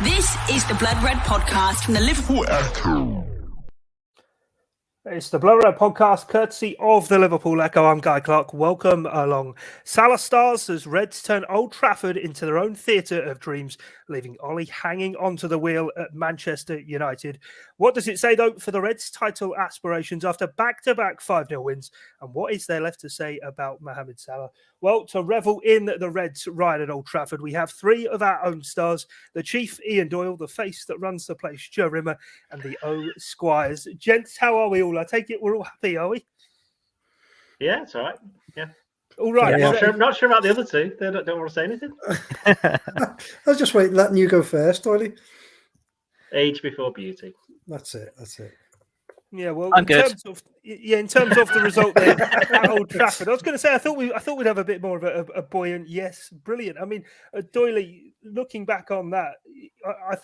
This is the Blood Red Podcast from the Liverpool Echo. It's the Blood Red Podcast, courtesy of the Liverpool Echo. I'm Guy Clarke. Welcome along. Salah stars as Reds turn Old Trafford into their own theatre of dreams, leaving Ole hanging onto the wheel at Manchester United. What does it say, though, for the Reds' title aspirations after back-to-back 5-0 wins? And what is there left to say about Mohamed Salah? Well, to revel in the Reds' ride at Old Trafford, we have three of our own stars: the chief, Ian Doyle, the face that runs the place, Joe Rimmer, and the O Squires. Gents, how are we all? I take it we're all happy, are we? Yeah, it's all right. Yeah. All right. Yeah, I'm not sure about the other two. They don't want to say anything. I was just letting you go first, Doyle. Age before beauty. That's it. Yeah, well, I'm in good. terms of the result there at Old Trafford, I was going to say I thought we'd have a bit more of a buoyant, yes, brilliant. I mean, Doyle, looking back on that,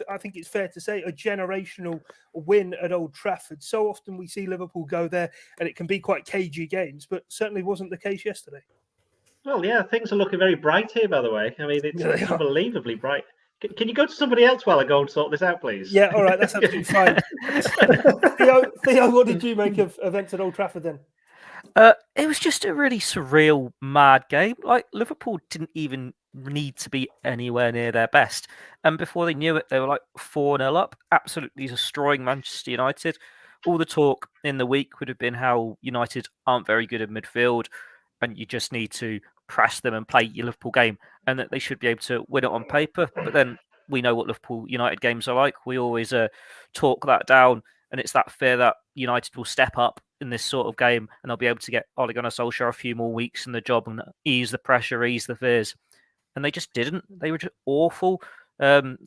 I think it's fair to say a generational win at Old Trafford. So often we see Liverpool go there, and it can be quite cagey games, but certainly wasn't the case yesterday. Well, yeah, things are looking very bright here, by the way. I mean, it's unbelievably bright. Can you go to somebody else while I go and sort this out, please? Yeah, all right, that's absolutely fine. Theo, what did you make of events at Old Trafford then? It was just a really surreal, mad game. Like, Liverpool didn't even need to be anywhere near their best. And before they knew it, they were like 4-0 up, absolutely destroying Manchester United. All the talk in the week would have been how United aren't very good in midfield and you just need to press them and play your Liverpool game, and that they should be able to win it on paper. But then we know what Liverpool United games are like. We always talk that down, and it's that fear that United will step up in this sort of game and they'll be able to get Ole Gunnar Solskjaer a few more weeks in the job and ease the pressure, ease the fears. And they just didn't. They were just awful. They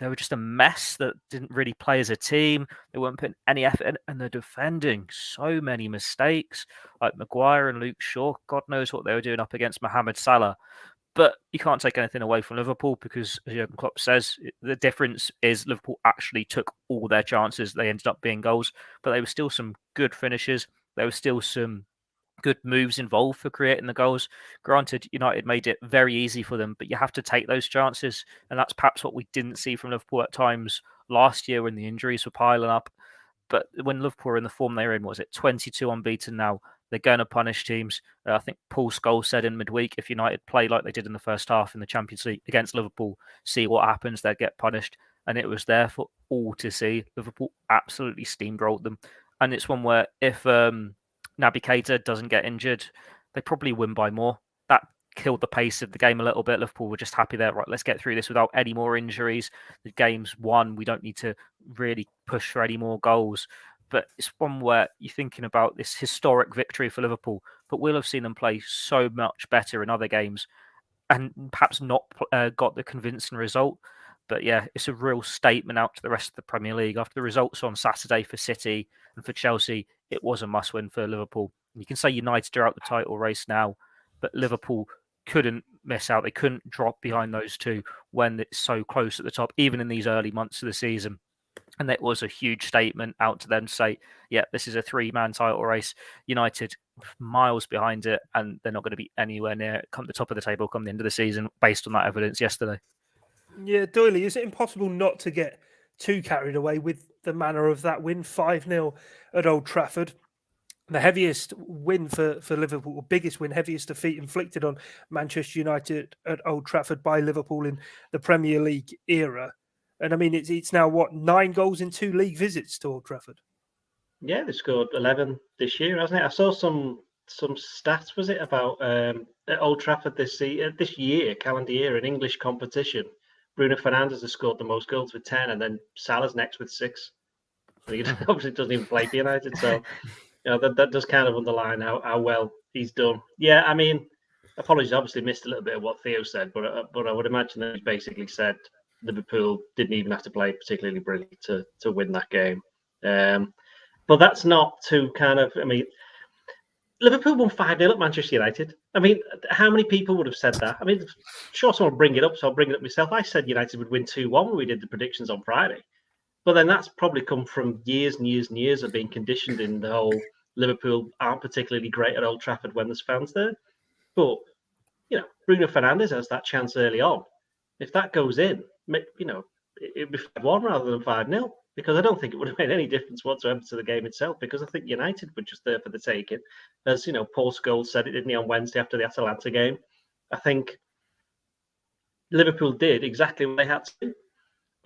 were just a mess that didn't really play as a team. They weren't putting any effort in, and they're defending so many mistakes, like Maguire and Luke Shaw. God knows what they were doing up against Mohamed Salah. But you can't take anything away from Liverpool because, as Jurgen Klopp says, the difference is Liverpool actually took all their chances. They ended up being goals, but there were still some good finishes. There were still some good moves involved for creating the goals. Granted, United made it very easy for them, but you have to take those chances. And that's perhaps what we didn't see from Liverpool at times last year when the injuries were piling up. But when Liverpool are in the form they're in, 22 unbeaten now? They're going to punish teams. I think Paul Scholes said in midweek, if United play like they did in the first half in the Champions League against Liverpool, see what happens, they'll get punished. And it was there for all to see. Liverpool absolutely steamrolled them. And it's one where if Naby Keita doesn't get injured, they probably win by more. That killed the pace of the game a little bit. Liverpool were just happy there. Right, let's get through this without any more injuries. The game's won. We don't need to really push for any more goals. But it's one where you're thinking about this historic victory for Liverpool, but we'll have seen them play so much better in other games and perhaps not got the convincing result. But yeah, it's a real statement out to the rest of the Premier League. After the results on Saturday for City and for Chelsea, it was a must-win for Liverpool. You can say United are out the title race now, but Liverpool couldn't miss out. They couldn't drop behind those two when it's so close at the top, even in these early months of the season. And it was a huge statement out to them to say, yeah, this is a 3-man title race. United miles behind it, and they're not going to be anywhere near it come the top of the table come the end of the season based on that evidence yesterday. Yeah, Doyle, is it impossible not to get too carried away with the manner of that win, 5-0 at Old Trafford? The heaviest win for Liverpool, or biggest win, heaviest defeat inflicted on Manchester United at Old Trafford by Liverpool in the Premier League era. And I mean, it's now, 9 goals in 2 league visits to Old Trafford? Yeah, they scored 11 this year, hasn't it? I saw some stats, was it, about at Old Trafford this year, calendar year, in English competition. Bruno Fernandes has scored the most goals with 10, and then Salah's next with 6. So he obviously doesn't even play for United, so that does kind of underline how well he's done. Yeah, I mean, apologies, obviously missed a little bit of what Theo said, but I would imagine that he basically said Liverpool didn't even have to play particularly brilliant to win that game. But that's not to kind of, I mean, Liverpool won 5-0 at Manchester United. I mean, how many people would have said that? I mean, sure, someone will bring it up, so I'll bring it up myself. I said United would win 2-1 when we did the predictions on Friday. But then that's probably come from years and years and years of being conditioned in the whole Liverpool aren't particularly great at Old Trafford when there's fans there. But, Bruno Fernandes has that chance early on. If that goes in, it'd be 5-1 rather than 5-0, because I don't think it would have made any difference whatsoever to the game itself, because I think United were just there for the taking. As Paul Scholes said it, didn't he, on Wednesday after the Atalanta game? I think Liverpool did exactly what they had to do.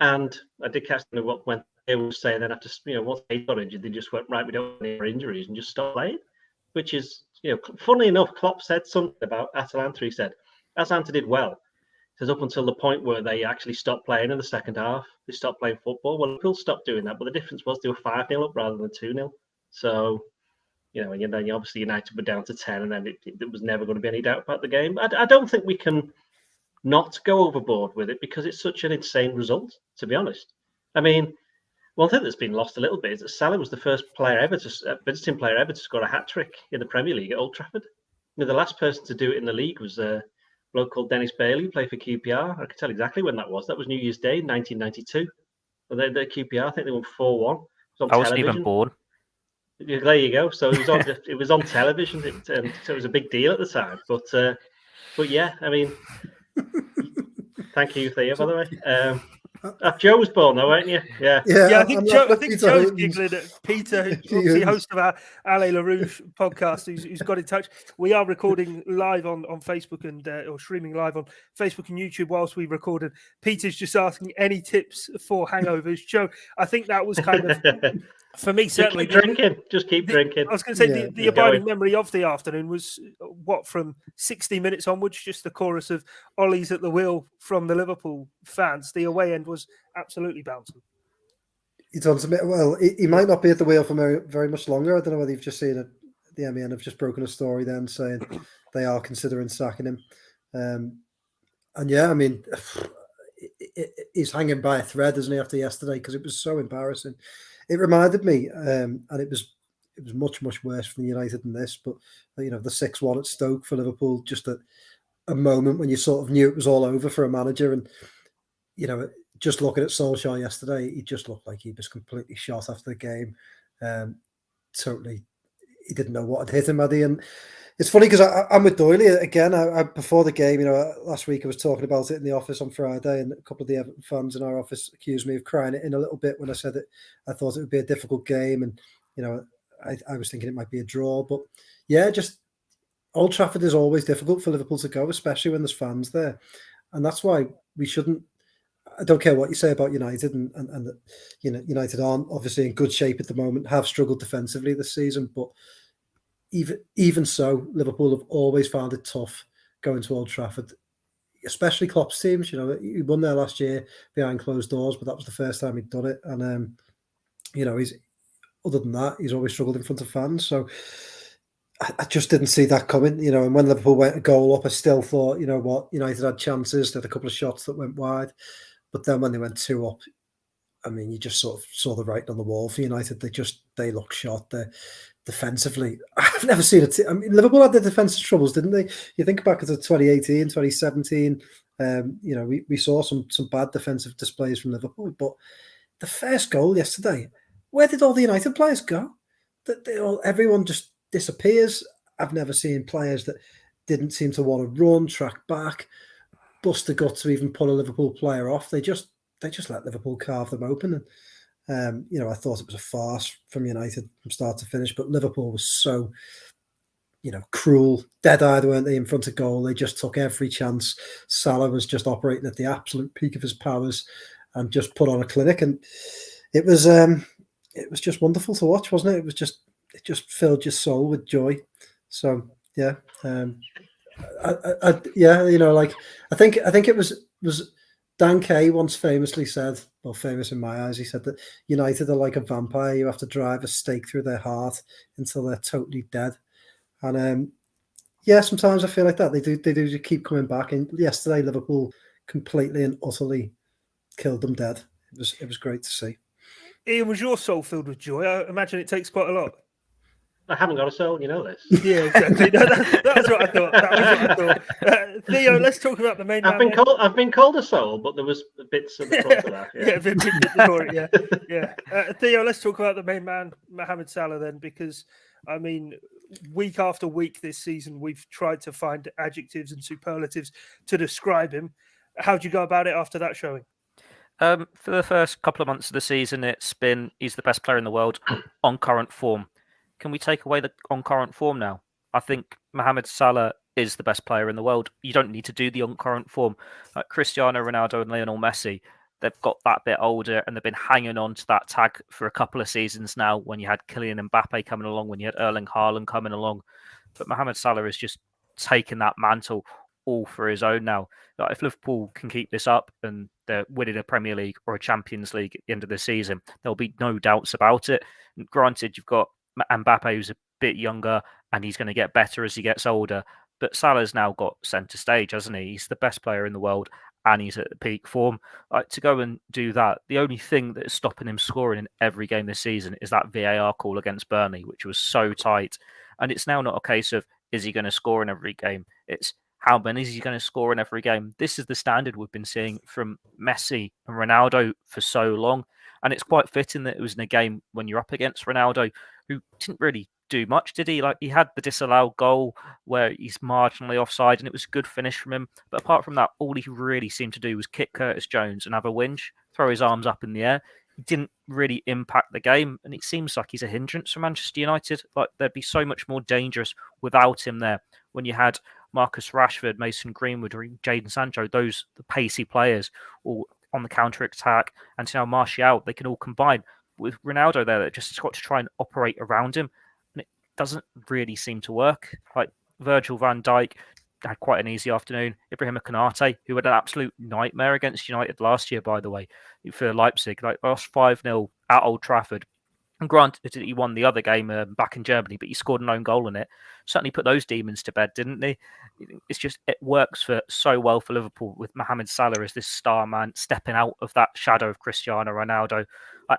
And I did catch them when they were saying then after, once they got injured, they just went, right, we don't want any more injuries and just stopped playing, which is, funnily enough, Klopp said something about Atalanta. He said, Atalanta did well. Says up until the point where they actually stopped playing in the second half, they stopped playing football. Well, Liverpool stopped doing that, but the difference was they were 5-0 up rather than 2-0. So, and then obviously United were down to 10, and then there was never going to be any doubt about the game. I don't think we can not go overboard with it, because it's such an insane result, to be honest. I mean, one thing that's been lost a little bit is that Salah was the first visiting player ever to score a hat-trick in the Premier League at Old Trafford. The last person to do it in the league was a bloke called Dennis Bailey, who played for QPR. I can tell exactly when that was. That was New Year's Day, 1992. Well, the QPR, I think they won 4-1. I wasn't even born. There you go. So it was on. It was on television, so it was a big deal at the time. But yeah, I mean, thank you, Theo, by the way. Joe was born, though, weren't you? Yeah. I think Joe's giggling at Peter, obviously host of our Allez La Rouge podcast, who's got in touch. We are recording live on Facebook or streaming live on Facebook and YouTube whilst we recorded. Peter's just asking any tips for hangovers. Joe, I think that was kind of, for me, certainly. Just keep drinking. I was going to say the abiding memory of the afternoon was from 60 minutes onwards, just the chorus of Ollie's at the wheel from the Liverpool fans. The away end was absolutely bouncing. He's on some, well, he might not be at the wheel for very, very much longer. I don't know whether you've just seen it. The MEN have just broken a story then saying they are considering sacking him. And yeah, I mean, he's hanging by a thread, isn't he, after yesterday? Because it was so embarrassing. It reminded me, and it was much, much worse for United than this, but the 6-1 at Stoke for Liverpool, just a moment when you sort of knew it was all over for a manager. And just looking at Solskjaer yesterday, he just looked like he was completely shot after the game. Totally, he didn't know what had hit him, had he? And it's funny because I'm with Doyle again. I before the game, last week I was talking about it in the office on Friday, and a couple of the Everton fans in our office accused me of crying it in a little bit when I said that I thought it would be a difficult game, and I was thinking it might be a draw. But yeah, just Old Trafford is always difficult for Liverpool to go, especially when there's fans there, and that's why we shouldn't. I don't care what you say about United, and that United aren't obviously in good shape at the moment, have struggled defensively this season, but even so, Liverpool have always found it tough going to Old Trafford, especially Klopp's teams. He won there last year behind closed doors, but that was the first time he'd done it, and he's other than that, he's always struggled in front of fans. So I just didn't see that coming, and when Liverpool went a goal up, I still thought, United had chances. They had a couple of shots that went wide. But then when they went 2 up, I mean, you just sort of saw the writing on the wall for United. They look shot. They're defensively. I've never seen it. I mean, Liverpool had their defensive troubles, didn't they? You think back to 2018, 2017. We saw some bad defensive displays from Liverpool. But the first goal yesterday, where did all the United players go? Everyone just disappears. I've never seen players that didn't seem to want to run, track back, bust the guts to even pull a Liverpool player off. They just let Liverpool carve them open. And I thought it was a farce from United from start to finish, but Liverpool was so cruel, dead-eyed, weren't they, in front of goal? They just took every chance. Salah was just operating at the absolute peak of his powers and just put on a clinic, and it was just wonderful to watch, wasn't it? It just filled your soul with joy. So yeah. I think it was Dan Kay once famously said, well, famous in my eyes, he said that United are like a vampire. You have to drive a stake through their heart until they're totally dead. And sometimes I feel like that. They do keep coming back. And yesterday, Liverpool completely and utterly killed them dead. It was great to see. Ian, was your soul filled with joy? I imagine it takes quite a lot. I haven't got a soul, you know this. Yeah, exactly. That's what I thought. Theo, let's talk about the main man. I've been called a soul, but there was bits at the front of that. Yeah, bits before it, yeah. Theo, let's talk about the main man, Mohamed Salah, then, because, I mean, week after week this season, we've tried to find adjectives and superlatives to describe him. How'd you go about it after that showing? For the first couple of months of the season, he's the best player in the world on current form. Can we take away the on current form now? I think Mohamed Salah is the best player in the world. You don't need to do the on current form. Like Cristiano Ronaldo and Lionel Messi, they've got that bit older and they've been hanging on to that tag for a couple of seasons now when you had Kylian Mbappe coming along, when you had Erling Haaland coming along. But Mohamed Salah has just taken that mantle all for his own now. Like if Liverpool can keep this up and they're winning a Premier League or a Champions League at the end of the season, there'll be no doubts about it. And granted, you've got Mbappe who's a bit younger and he's going to get better as he gets older. But Salah's now got centre stage, hasn't he? He's the best player in the world and he's at the peak form. Like, to go and do that, the only thing that is stopping him scoring in every game this season is that VAR call against Burnley, which was so tight. And it's now not a case of, is he going to score in every game? It's how many is he going to score in every game? This is the standard we've been seeing from Messi and Ronaldo for so long. And it's quite fitting that it was in a game when you're up against Ronaldo, who didn't really do much, did he? Like, he had the disallowed goal where he's marginally offside and it was a good finish from him. But apart from that, all he really seemed to do was kick Curtis Jones and have a whinge, throw his arms up in the air. He didn't really impact the game, and it seems like he's a hindrance for Manchester United. Like, they'd be so much more dangerous without him there. When you had Marcus Rashford, Mason Greenwood, or Jadon Sancho, those the pacey players, all on the counter attack, and now Martial, they can all combine with Ronaldo there that just got to try and operate around him, and it doesn't really seem to work. Like Virgil van Dijk had quite an easy afternoon. Ibrahima Konate, who had an absolute nightmare against United last year, by the way, for Leipzig, like lost 5-0 at Old Trafford. And granted, he won the other game back in Germany, but he scored an own goal in it. Certainly put those demons to bed, didn't he? It's just, it works for so well for Liverpool with Mohamed Salah as this star man stepping out of that shadow of Cristiano Ronaldo.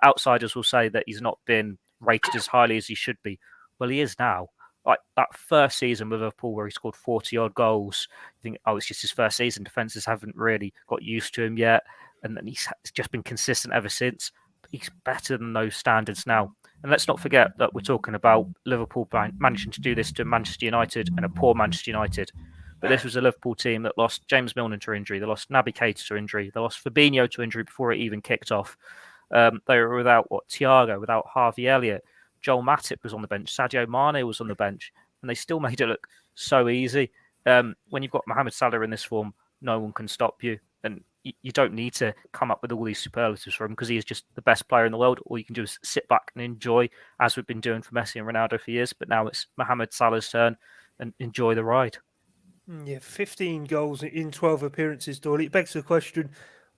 Outsiders will say that he's not been rated as highly as he should be. Well, he is now. Like that first season with Liverpool where he scored 40-odd goals, you think, oh, it's just his first season. Defences haven't really got used to him yet. And then he's just been consistent ever since. He's better than those standards now. And let's not forget that we're talking about Liverpool managing to do this to Manchester United and a poor Manchester United. But this was a Liverpool team that lost James Milner to injury. They lost Naby Keita to injury. They lost Fabinho to injury before it even kicked off. They were without Thiago, without Harvey Elliott. Joel Matip was on the bench. Sadio Mane was on the bench. And they still made it look so easy. When you've got Mohamed Salah in this form, no one can stop you. And you don't need to come up with all these superlatives for him because he is just the best player in the world. All you can do is sit back and enjoy, as we've been doing for Messi and Ronaldo for years. But now it's Mohamed Salah's turn and enjoy the ride. Yeah, 15 goals in 12 appearances, Doyle. It begs the question,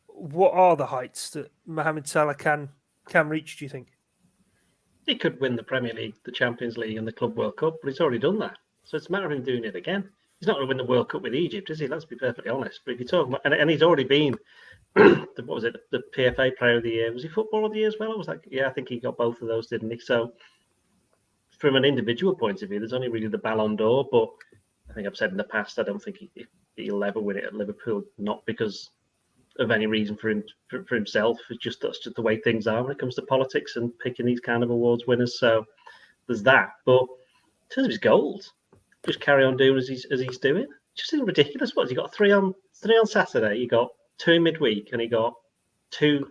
what are the heights that Mohamed Salah can reach, do you think? He could win the Premier League, the Champions League and the Club World Cup, but he's already done that. So it's a matter of him doing it again. He's not going to win the World Cup with Egypt, is he? Let's be perfectly honest. But if you talk about, and he's already been, what was it, the PFA Player of the Year? Was he Footballer of the Year as well? I was like, yeah, I think he got both of those, didn't he? So from an individual point of view, there's only really the Ballon d'Or. But I think I've said in the past, I don't think he'll ever win it at Liverpool, not because of any reason for himself. It's just that's just the way things are when it comes to politics and picking these kind of awards winners. So there's that. But in terms of his goals, just carry on doing as he's doing. Just ridiculous. What, he got three on Saturday, he got 2 in midweek, and he got 2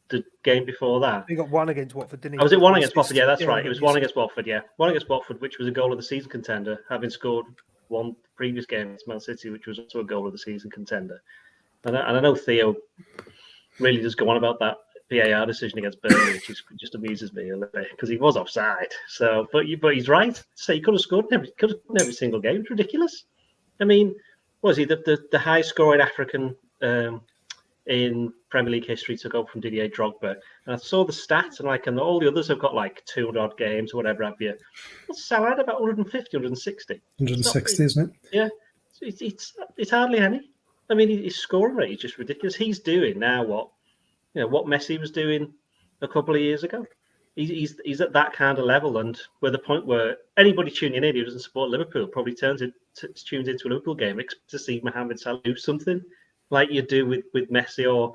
the game before that. He got 1 against Watford, didn't he? Oh, was it 1 against Watford? Yeah, that's right. It was 1 against Watford, yeah. 1 against Watford, which was a goal of the season contender, having scored 1 previous game against Man City, which was also a goal of the season contender. And I know Theo really does go on about that VAR decision against Burnley, which just amuses me a little bit because he was offside. So, but he's right. So he could have scored in every single game. It's ridiculous. I mean, was he the high scoring African in Premier League history? Took over from Didier Drogba, and I saw the stats and all the others have got like 200 odd games or whatever have you. What's Salah had about 150, 160? 160, isn't it? Yeah, it's hardly any. I mean, his scoring rate is just ridiculous. He's doing now what Messi was doing a couple of years ago. He's at that kind of level, and we're the point where anybody tuning in who doesn't support Liverpool probably tunes into a Liverpool game to see Mohamed Salah do something like you do with Messi or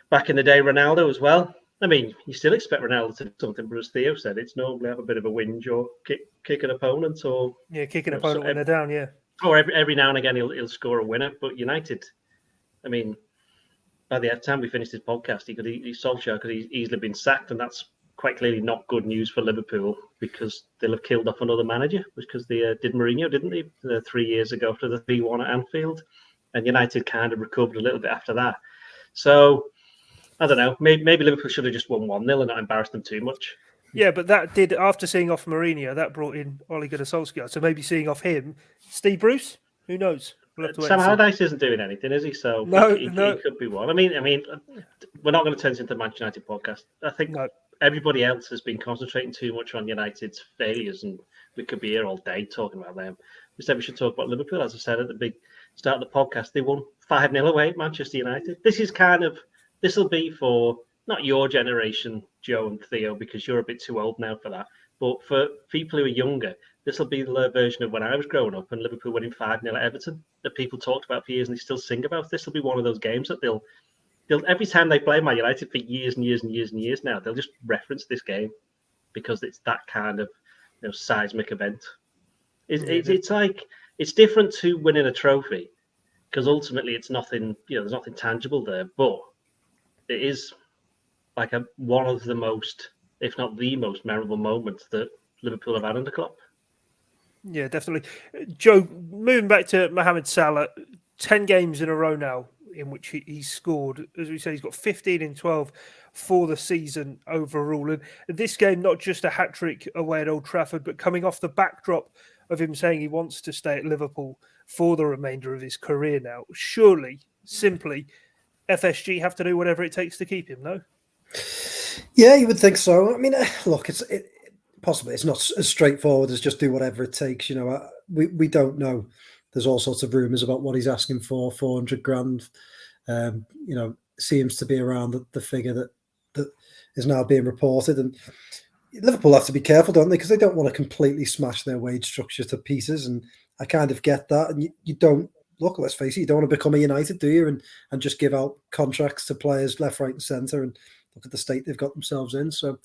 back in the day Ronaldo as well. I mean, you still expect Ronaldo to do something, but as Theo said, it's normally have a bit of a whinge or kick an opponent or kick an opponent when they're down, yeah. Or every now and again he'll score a winner. But United, I mean, by the time we finished this podcast, Solskjaer could easily been sacked, and that's quite clearly not good news for Liverpool because they'll have killed off another manager, because they did Mourinho, didn't they, 3 years ago after the 3-1 at Anfield, and United kind of recovered a little bit after that. So, I don't know, maybe Liverpool should have just won 1-0 and not embarrassed them too much. Yeah, but that did, after seeing off Mourinho, that brought in Ole Gunnar Solskjaer. So maybe seeing off him, Steve Bruce, who knows? We'll have to wait Sam and see. Allardyce isn't doing anything, is he? So No. he could be one. I mean, we're not going to turn this into a Manchester United podcast. I think everybody else has been concentrating too much on United's failures, and we could be here all day talking about them. Instead, we should talk about Liverpool. As I said at the big start of the podcast, they won 5-0 away at Manchester United. This will be for not your generation, Joe and Theo, because you're a bit too old now for that. But for people who are younger, this will be the version of when I was growing up and Liverpool winning 5-0 at Everton that people talked about for years and they still sing about. This will be one of those games that they'll every time they play Man United for years and years and years and years now, they'll just reference this game because it's that kind of seismic event. It's like, it's different to winning a trophy because ultimately it's nothing, there's nothing tangible there, but it is like one of the most, if not the most memorable moments that Liverpool have had under Klopp. Yeah, definitely. Joe, moving back to Mohamed Salah, 10 games in a row now in which he scored. As we said, he's got 15 in 12 for the season overall. And this game, not just a hat-trick away at Old Trafford, but coming off the backdrop of him saying he wants to stay at Liverpool for the remainder of his career now. Surely, simply, FSG have to do whatever it takes to keep him, no? Yeah, you would think so. I mean, look, possibly it's not as straightforward as just do whatever it takes. We don't know. There's all sorts of rumours about what he's asking for, 400 grand. Seems to be around the figure that is now being reported. And Liverpool have to be careful, don't they? Because they don't want to completely smash their wage structure to pieces. And I kind of get that. And you don't, look, let's face it, you don't want to become a United, do you? And just give out contracts to players left, right and centre and look at the state they've got themselves in. So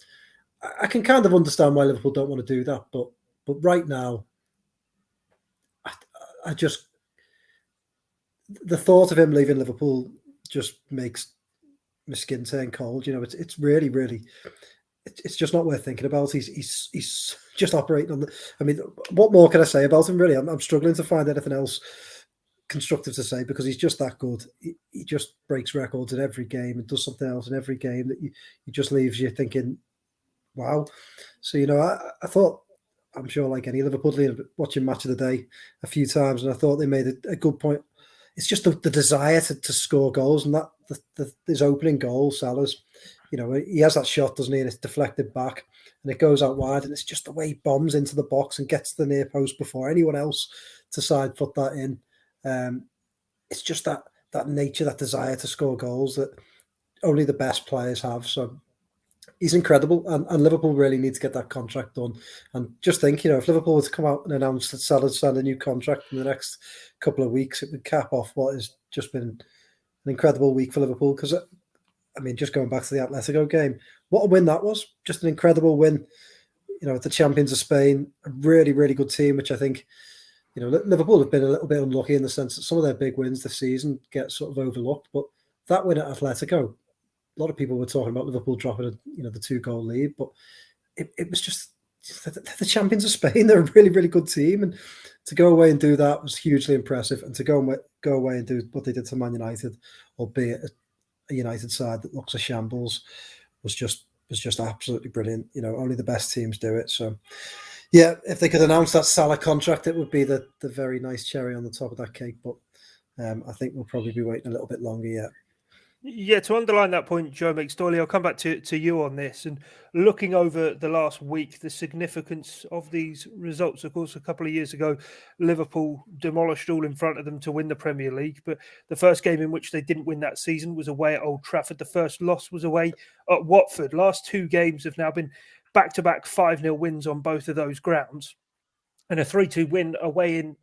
I can kind of understand why Liverpool don't want to do that. But right now, I just, the thought of him leaving Liverpool just makes my skin turn cold. It's really, really, it's just not worth thinking about. He's just operating on the. I mean, what more can I say about him? Really, I'm struggling to find anything else constructive to say because he's just that good. He just breaks records in every game and does something else in every game that he just leaves you thinking, wow. So I thought, I'm sure like any Liverpoolian, watching Match of the Day a few times, and I thought they made a good point. It's just the desire to score goals, and that his opening goal, Salah's, he has that shot, doesn't he? And it's deflected back, and it goes out wide, and it's just the way he bombs into the box and gets to the near post before anyone else to side foot that in. It's just that nature, that desire to score goals that only the best players have. So he's incredible, and Liverpool really need to get that contract done. And just think, if Liverpool were to come out and announce that Salah signed a new contract in the next couple of weeks, it would cap off what has just been an incredible week for Liverpool. Because, I mean, just going back to the Atletico game, what a win that was. Just an incredible win, at the champions of Spain, a really, really good team, which I think, Liverpool have been a little bit unlucky in the sense that some of their big wins this season get sort of overlooked. But that win at Atletico, a lot of people were talking about Liverpool dropping the 2-goal lead, but it was just the champions of Spain. They're a really, really good team, and to go away and do that was hugely impressive. And to go away and do what they did to Man United, albeit a United side that looks a shambles, was just absolutely brilliant. Only the best teams do it. So, yeah, if they could announce that Salah contract, it would be the very nice cherry on the top of that cake. But I think we'll probably be waiting a little bit longer yet. Yeah, to underline that point, Joe McStoyley, I'll come back to you on this. And looking over the last week, the significance of these results. Of course, a couple of years ago, Liverpool demolished all in front of them to win the Premier League. But the first game in which they didn't win that season was away at Old Trafford. The first loss was away at Watford. Last two games have now been back-to-back 5-0 wins on both of those grounds. And a 3-2 win away in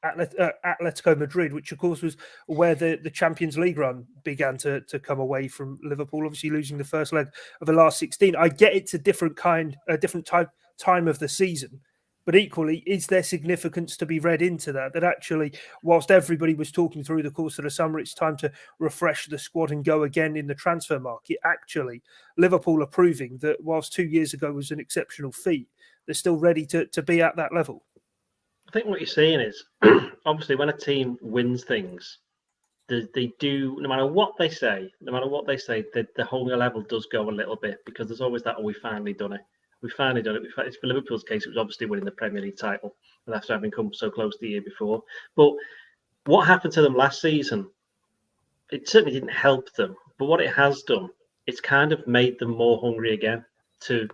Atletico Madrid, which of course was where the Champions League run began to come away from Liverpool, obviously losing the first leg of the last 16. I get it's a different time of the season, But equally, is there significance to be read into that? That actually, whilst everybody was talking through the course of the summer, it's time to refresh the squad and go again in the transfer market. Actually, Liverpool are proving that whilst 2 years ago was an exceptional feat, they're still ready to be at that level. I think what you're saying is, obviously, when a team wins things, they do, no matter what they say, the whole level does go a little bit, because there's always that, oh, we've finally done it. We've finally done it. It's for Liverpool's case, it was obviously winning the Premier League title, and after having come so close the year before. But what happened to them last season, it certainly didn't help them. But what it has done, it's kind of made them more hungry again to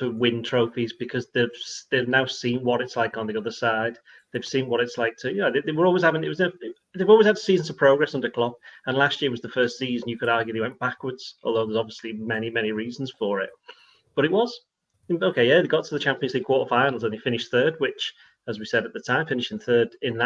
win trophies, because they've now seen what it's like on the other side. They've seen what it's like to, they were always having, they've always had seasons of progress under Klopp, and last year was the first season you could argue they went backwards, although there's obviously many reasons for it. But it was okay. Yeah, they got to the Champions League quarterfinals and they finished third, which, as we said at the time, finishing third in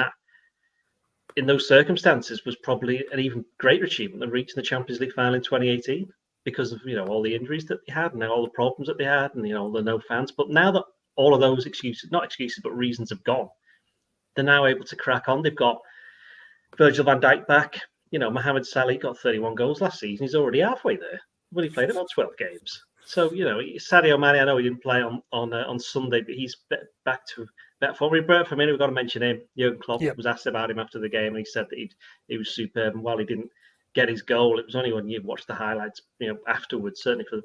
those circumstances was probably an even greater achievement than reaching the Champions League final in 2018, because of all the injuries that they had and all the problems that they had, and the no fans. But now that all of those not excuses but reasons have gone, they're now able to crack on. They've got Virgil van Dijk back. Mohamed Salah got 31 goals last season. He's already halfway there. Well, he played about 12 games. So, Sadio Mane, I know he didn't play on Sunday, but he's back to better form. Roberto Firmino, we've got to mention him. Jurgen Klopp was asked about him after the game, and he said that he was superb. And while he didn't get his goal, it was only when you watched the highlights, afterwards, certainly for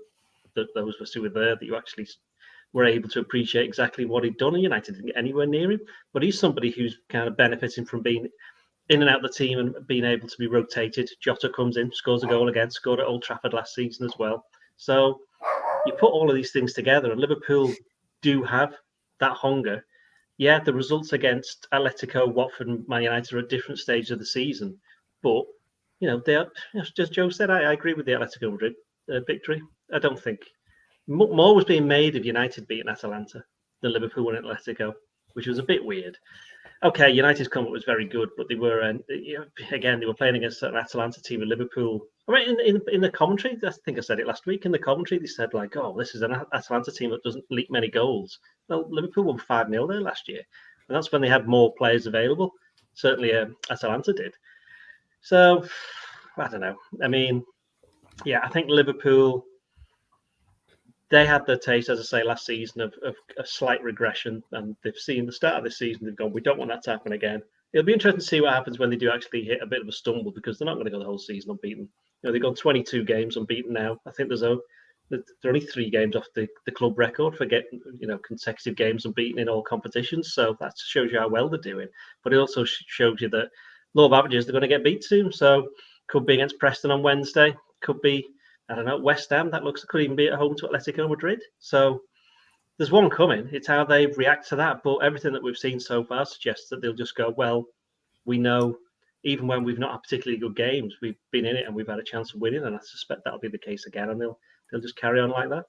those of us who were there, that you actually were able to appreciate exactly what he'd done. And United didn't get anywhere near him. But he's somebody who's kind of benefiting from being in and out of the team and being able to be rotated. Jota comes in, scores a goal again, scored at Old Trafford last season as well. So you put all of these things together, and Liverpool do have that hunger. Yeah, the results against Atletico, Watford, and Man United are at different stages of the season, but they are. As Joe said, I agree with the Atletico Madrid victory. I don't think more was being made of United beating Atalanta than Liverpool winning Atletico, which was a bit weird. Okay, United's comeback was very good, but they were again, they were playing against an Atalanta team in Liverpool. I mean, in the commentary, I think I said it last week. In the commentary, they said like, "Oh, this is an Atalanta team that doesn't leak many goals." Well, Liverpool won 5-0 there last year, and that's when they had more players available. Certainly, Atalanta did. So, I don't know. I mean, yeah, I think Liverpool, they had their taste, as I say, last season of a slight regression, and they've seen the start of this season. They've gone, we don't want that to happen again. It'll be interesting to see what happens when they do actually hit a bit of a stumble, because they're not going to go the whole season unbeaten. They've gone 22 games unbeaten now. I think they're only 3 games off the club record for getting consecutive games unbeaten in all competitions. So that shows you how well they're doing. But it also shows you that law of averages, they're going to get beat soon. So could be against Preston on Wednesday. Could be, I don't know, West Ham. That could even be at home to Atletico Madrid. So there's one coming. It's how they react to that. But everything that we've seen so far suggests that they'll just go, well, we know even when we've not had particularly good games, we've been in it and we've had a chance of winning. And I suspect that'll be the case again. And they'll just carry on like that.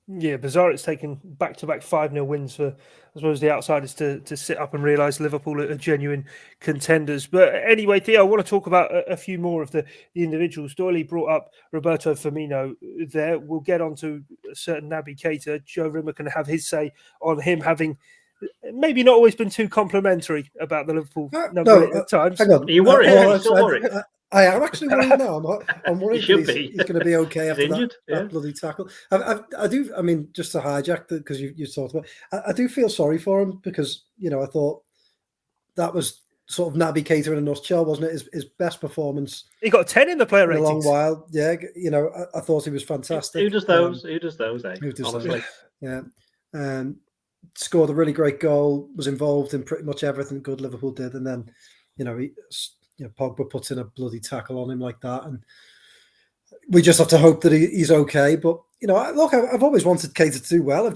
Yeah, bizarre. It's taken back-to-back 5-0 wins for, I suppose, the outsiders to sit up and realise Liverpool are genuine contenders. But anyway, Theo, I want to talk about a few more of the individuals. Doyle brought up Roberto Firmino there. We'll get on to a certain Naby Keita. Joe Rimmer can have his say on him having maybe not always been too complimentary about the Liverpool number at times. Hang on. Are you worried? Are you still worried? I am actually worried now. I'm worried he's going to be okay after injured, that bloody tackle. I do. I mean, just to hijack that, because you talked about, I do feel sorry for him, because I thought that was sort of Naby Keita in a nutshell, wasn't it? His best performance. He got 10 in the player ratings. ratings. A long while. Yeah, I thought he was fantastic. Who does those? Who does those? Honestly, yeah. Scored a really great goal. Was involved in pretty much everything good Liverpool did, and then Pogba puts in a bloody tackle on him like that, and we just have to hope that he's okay. But look, I've always wanted Keita to do well. I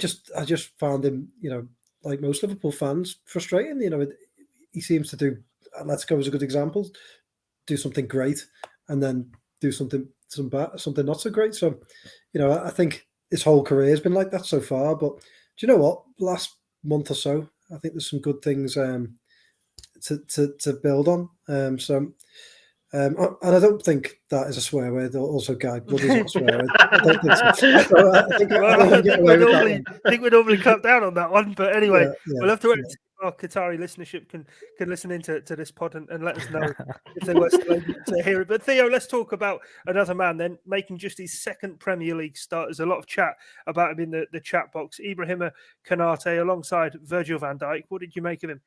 just found him, like most Liverpool fans, frustrating. He seems to do. Let's go as a good example. Do something great, and then do something not so great. So, I think his whole career has been like that so far. But do you know what? Last month or so, I think there's some good things to build on. And I don't think that is a swear word. Also, Guy, bloody is not a swear word. I don't think so. So I think I get away with that one. I think we normally clap down on that one, but anyway, we'll have to wait until our Qatari listenership can listen into this pod and let us know if they were still able to hear it. But Theo, let's talk about another man then, making just his second Premier League start. There's a lot of chat about him in the chat box. Ibrahima Konate alongside Virgil van Dijk. What did you make of him?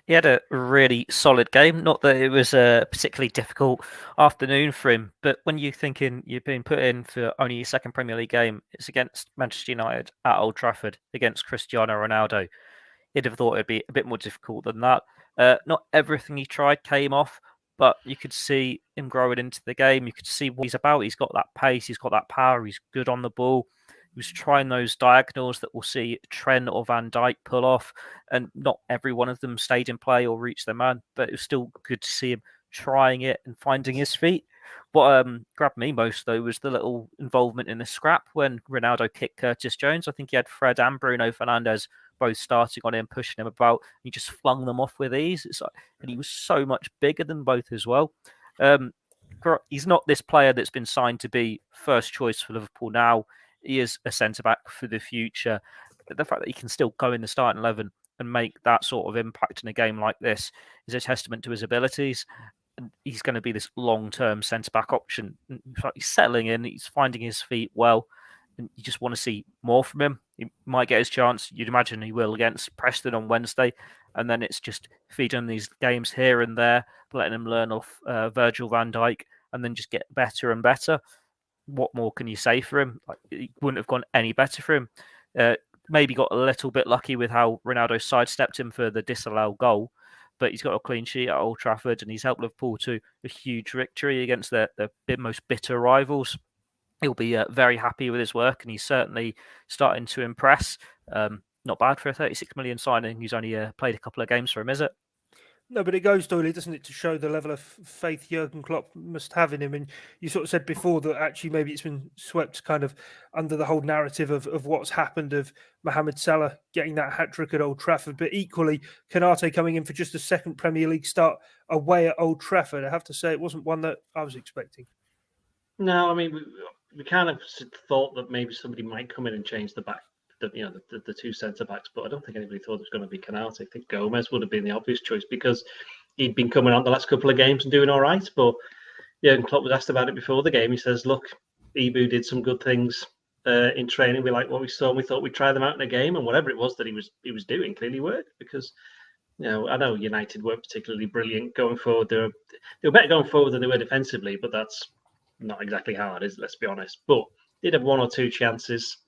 He had a really solid game. Not that it was a particularly difficult afternoon for him, but when you're thinking you've been put in for only your second Premier League game, it's against Manchester United at Old Trafford against Cristiano Ronaldo. You'd have thought it'd be a bit more difficult than that. Not everything he tried came off, but you could see him growing into the game. You could see what he's about. He's got that pace. He's got that power. He's good on the ball. He was trying those diagonals that we'll see Trent or Van Dijk pull off, and not every one of them stayed in play or reached their man, but it was still good to see him trying it and finding his feet. What grabbed me most, though, was the little involvement in the scrap when Ronaldo kicked Curtis Jones. I think he had Fred and Bruno Fernandes both starting on him, pushing him about. He just flung them off with ease. And he was so much bigger than both as well. He's not this player that's been signed to be first choice for Liverpool now. He is a centre-back for the future. The fact that he can still go in the starting 11 and make that sort of impact in a game like this is a testament to his abilities. And he's going to be this long-term centre-back option. He's settling in. He's finding his feet well. And you just want to see more from him. He might get his chance. You'd imagine he will against Preston on Wednesday. And then it's just feeding him these games here and there, letting him learn off Virgil van Dijk, and then just get better and better. What more can you say for him? It wouldn't have gone any better for him. Maybe got a little bit lucky with how Ronaldo sidestepped him for the disallowed goal, but he's got a clean sheet at Old Trafford and he's helped Liverpool to a huge victory against their most bitter rivals. He'll be very happy with his work and he's certainly starting to impress. Not bad for a 36 million signing. He's only played a couple of games for him, is it? No, but it goes, Doyle, doesn't it, to show the level of faith Jurgen Klopp must have in him. And you sort of said before that actually maybe it's been swept kind of under the whole narrative of what's happened of Mohamed Salah getting that hat-trick at Old Trafford. But equally, Konate coming in for just a second Premier League start away at Old Trafford. I have to say it wasn't one that I was expecting. No, I mean, we kind of thought that maybe somebody might come in and change the back. The two centre backs, but I don't think anybody thought it was going to be Konate. I think Gomez would have been the obvious choice because he'd been coming on the last couple of games and doing all right. But Jurgen Klopp was asked about it before the game. He says, "Look, Ibu did some good things in training. We like what we saw, and we thought we'd try them out in a game. And whatever it was that he was doing clearly worked because." I know United weren't particularly brilliant going forward. They were better going forward than they were defensively, but that's not exactly hard, is it? Let's be honest. But did have one or two chances.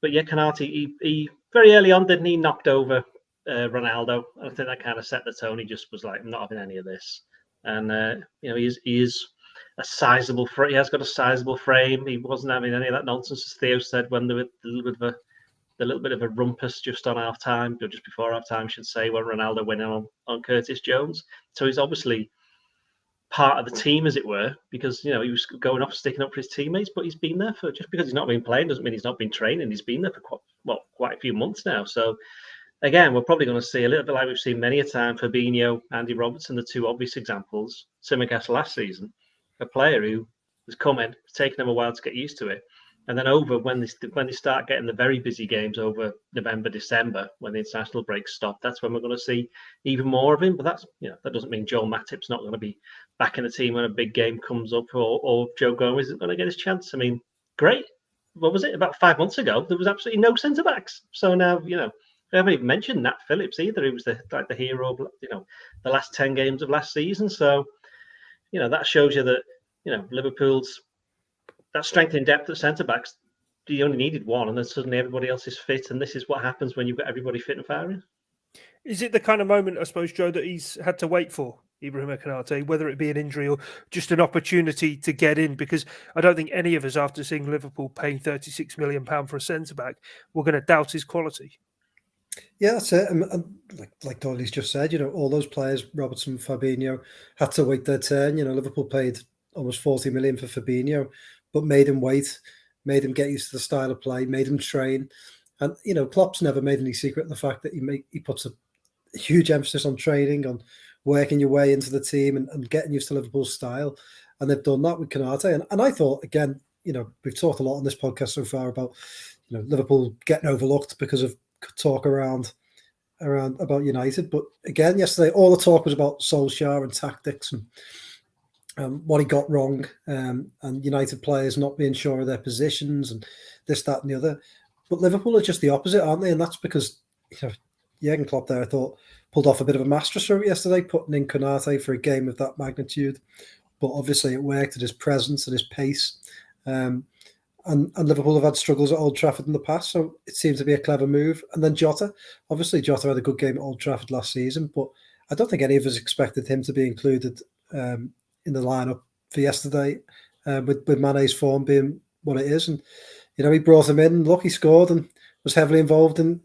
But yeah, Konate, he very early on, didn't he? Knocked over Ronaldo. I think that kind of set the tone. He just was like, I'm not having any of this. And, he is a sizable frame. He has got a sizable frame. He wasn't having any of that nonsense, as Theo said, when there was a little bit of a rumpus just on half time, or just before half time, I should say, when Ronaldo went in on Curtis Jones. So he's obviously part of the team, as it were, because he was going off, sticking up for his teammates. But he's been there for just because he's not been playing doesn't mean he's not been training. He's been there for quite a few months now. So again, we're probably going to see a little bit like we've seen many a time. Fabinho, Andy Robertson, the two obvious examples. Tsimikas last season, a player who has come in, it's taken him a while to get used to it. And then over when they start getting the very busy games over November, December, when the international breaks stop, that's when we're going to see even more of him. But that's that doesn't mean Joel Matip's not going to be back in the team when a big game comes up, or Joe Gomez isn't going to get his chance. I mean, great. What was it? About 5 months ago, there was absolutely no centre backs. So now I haven't even mentioned Nat Phillips either. He was the hero of the last 10 games of last season. So that shows you that Liverpool's. That strength in depth at centre-backs, you only needed one, and then suddenly everybody else is fit, and this is what happens when you've got everybody fit and firing. Is it the kind of moment, I suppose, Joe, that he's had to wait for, Ibrahima Konate, whether it be an injury or just an opportunity to get in? Because I don't think any of us, after seeing Liverpool paying £36 million for a centre-back, were going to doubt his quality. Yeah, that's it. Like Doyley's just said, all those players, Robertson, Fabinho, had to wait their turn. Liverpool paid almost 40 million for Fabinho, but made him wait, made him get used to the style of play, made him train. And, Klopp's never made any secret of the fact that he puts a huge emphasis on training, on working your way into the team and getting used to Liverpool's style. And they've done that with Konate. And I thought, again, we've talked a lot on this podcast so far about, Liverpool getting overlooked because of talk around about United. But again, yesterday, all the talk was about Solskjaer and tactics and what he got wrong, and United players not being sure of their positions and this, that, and the other. But Liverpool are just the opposite, aren't they? And that's because Jurgen Klopp there, I thought, pulled off a bit of a masterstroke yesterday, putting in Konate for a game of that magnitude. But obviously it worked at his presence and his pace. And Liverpool have had struggles at Old Trafford in the past, so it seemed to be a clever move. And then Jota. Obviously, Jota had a good game at Old Trafford last season, but I don't think any of us expected him to be included in the lineup for yesterday, with Mane's form being what it is. And, he brought him in. Look, he scored and was heavily involved in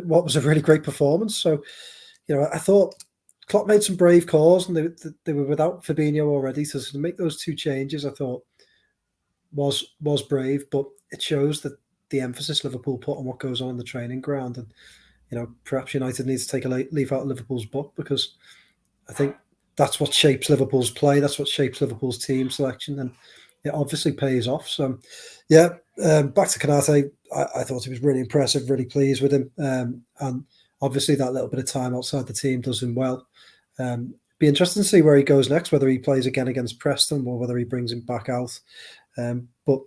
what was a really great performance. So, I thought Klopp made some brave calls, and they were without Fabinho already. So to make those two changes, I thought was brave, but it shows that the emphasis Liverpool put on what goes on in the training ground. And, perhaps United needs to take a leaf out of Liverpool's book, because I think that's what shapes Liverpool's play. That's what shapes Liverpool's team selection. And it obviously pays off. So, yeah, back to Konate. I thought he was really impressive, really pleased with him. And obviously that little bit of time outside the team does him well. Be interesting to see where he goes next, whether he plays again against Preston or whether he brings him back out. But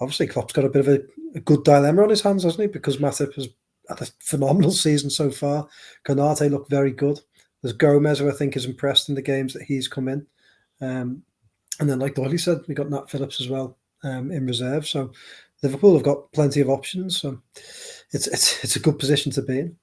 obviously Klopp's got a bit of a good dilemma on his hands, hasn't he? Because Matip has had a phenomenal season so far. Konate looked very good. There's Gomez, who I think is impressed in the games that he's come in. And then, like Doyle said, we got Nat Phillips as well in reserve. So Liverpool have got plenty of options. So it's a good position to be in.